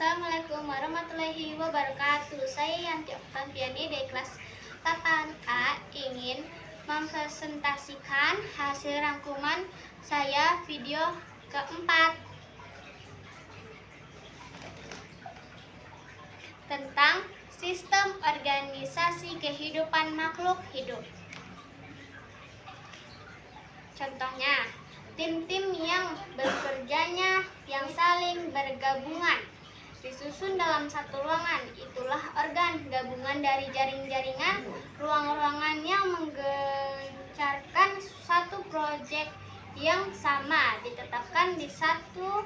Assalamualaikum warahmatullahi wabarakatuh. Saya Yanti Oktaviani dari kelas 8A ingin mempresentasikan hasil rangkuman saya video keempat tentang sistem organisasi kehidupan makhluk hidup. Contohnya, tim-tim yang bekerjanya yang saling bergabungan disusun dalam satu ruangan, itulah organ. Gabungan dari jaring-jaringan, ruang-ruangan yang menggencarkan satu proyek yang sama ditetapkan di satu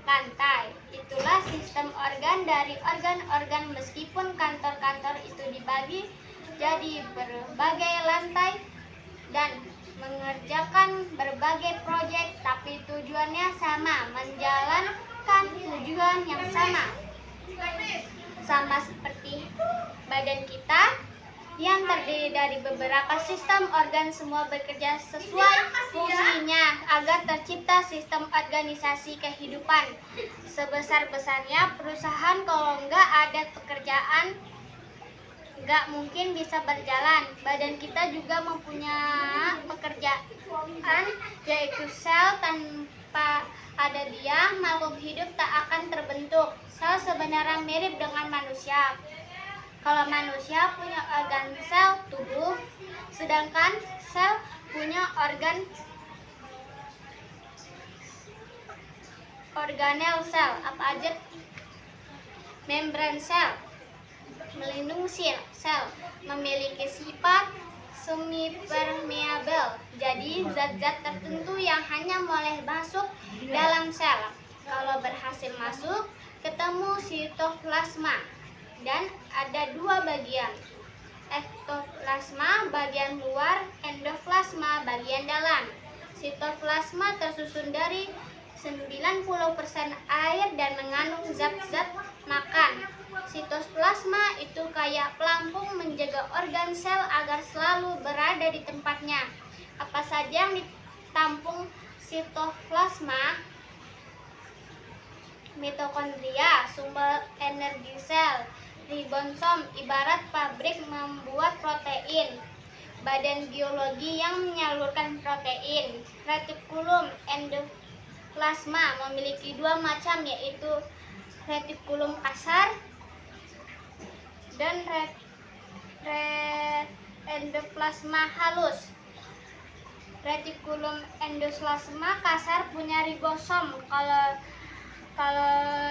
lantai, itulah sistem organ dari organ-organ. Meskipun kantor-kantor itu dibagi jadi berbagai lantai dan mengerjakan berbagai proyek, tapi tujuannya sama, menjalankan tujuan yang sama seperti badan kita yang terdiri dari beberapa sistem organ, semua bekerja sesuai fungsinya agar tercipta sistem organisasi kehidupan. Sebesar-besarnya perusahaan, kalau nggak ada pekerjaan nggak mungkin bisa berjalan. Badan kita juga mempunyai pekerjaan, yaitu sel. Tanpa ada dia, makhluk hidup tak akan terbentuk. Sel sebenarnya mirip dengan manusia. Kalau manusia punya organ sel tubuh, sedangkan sel punya organel sel. Apa aja? Membran sel melindungi sel, memiliki sifat semi-permeabel, jadi zat-zat tertentu yang hanya boleh masuk dalam sel. Kalau berhasil masuk, ketemu sitoplasma, dan ada dua bagian, ektoplasma bagian luar, endoplasma bagian dalam. Sitoplasma tersusun dari 90% air dan mengandung zat-zat makan. Sitoplasma itu kayak pelampung menjaga organ sel agar selalu berada di tempatnya. Apa saja yang ditampung sitoplasma? Mitokondria, sumber energi sel. Ribosom, ibarat pabrik membuat protein. Badan biologi yang menyalurkan protein. Retikulum endoplasma memiliki dua macam, yaitu retikulum kasar dan endoplasma halus. Retikulum endoplasma kasar punya ribosom. Kalau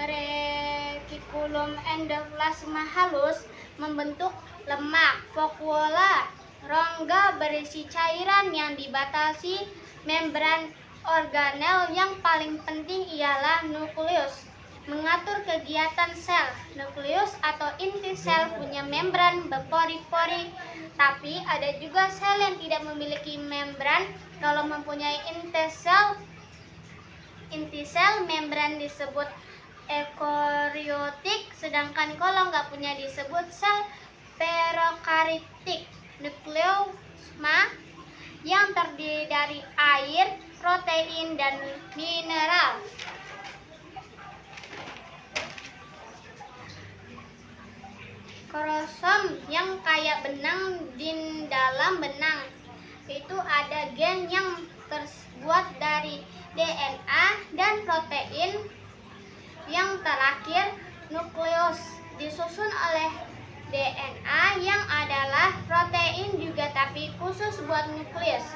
retikulum endoplasma halus membentuk lemak. Vakuola, rongga berisi cairan yang dibatasi membran organel. Yang paling penting ialah nukleus, mengatur kegiatan sel. Nukleus atau inti sel punya membran berpori-pori, tapi ada juga sel yang tidak memiliki membran. Kalau mempunyai inti sel membran disebut eukariotik, sedangkan kalau nggak punya disebut sel prokaryotik. Nukleusma yang terdiri dari air, protein, dan mineral. Kromosom yang kayak benang di dalam benang, itu ada gen yang terbuat dari DNA dan protein. Yang terakhir, nukleus disusun oleh DNA yang adalah protein juga, tapi khusus buat nukleus.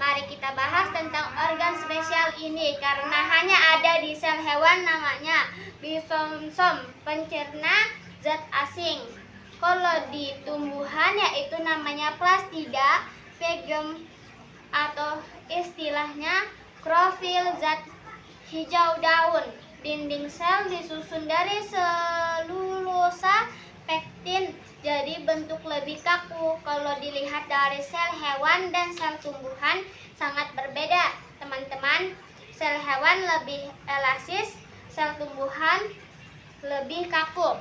Mari kita bahas tentang organ spesial ini, karena hanya ada di sel hewan, namanya lisosom, pencerna zat asing. Kalau di tumbuhan, yaitu namanya plastida, fagum, atau istilahnya klorofil, zat hijau daun. Dinding sel disusun dari selulosa, pektin, jadi bentuk lebih kaku. Kalau dilihat dari sel hewan dan sel tumbuhan sangat berbeda, teman-teman. Sel hewan lebih elastis, sel tumbuhan lebih kaku.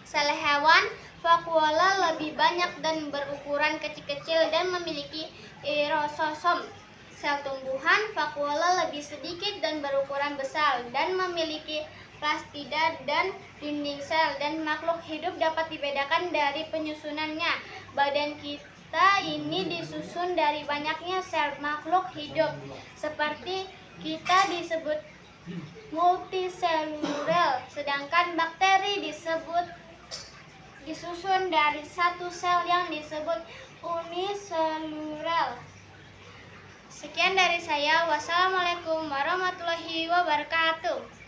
Sel hewan vakuola lebih banyak dan berukuran kecil-kecil dan memiliki ribosom. Sel tumbuhan vakuola lebih sedikit dan berukuran besar dan memiliki plastida, dan dinding sel. Dan makhluk hidup dapat dibedakan dari penyusunannya. Badan kita ini disusun dari banyaknya sel makhluk hidup. Seperti kita disebut multiselular, sedangkan bakteri disusun dari satu sel yang disebut uniselular. Sekian dari saya. Wassalamualaikum warahmatullahi wabarakatuh.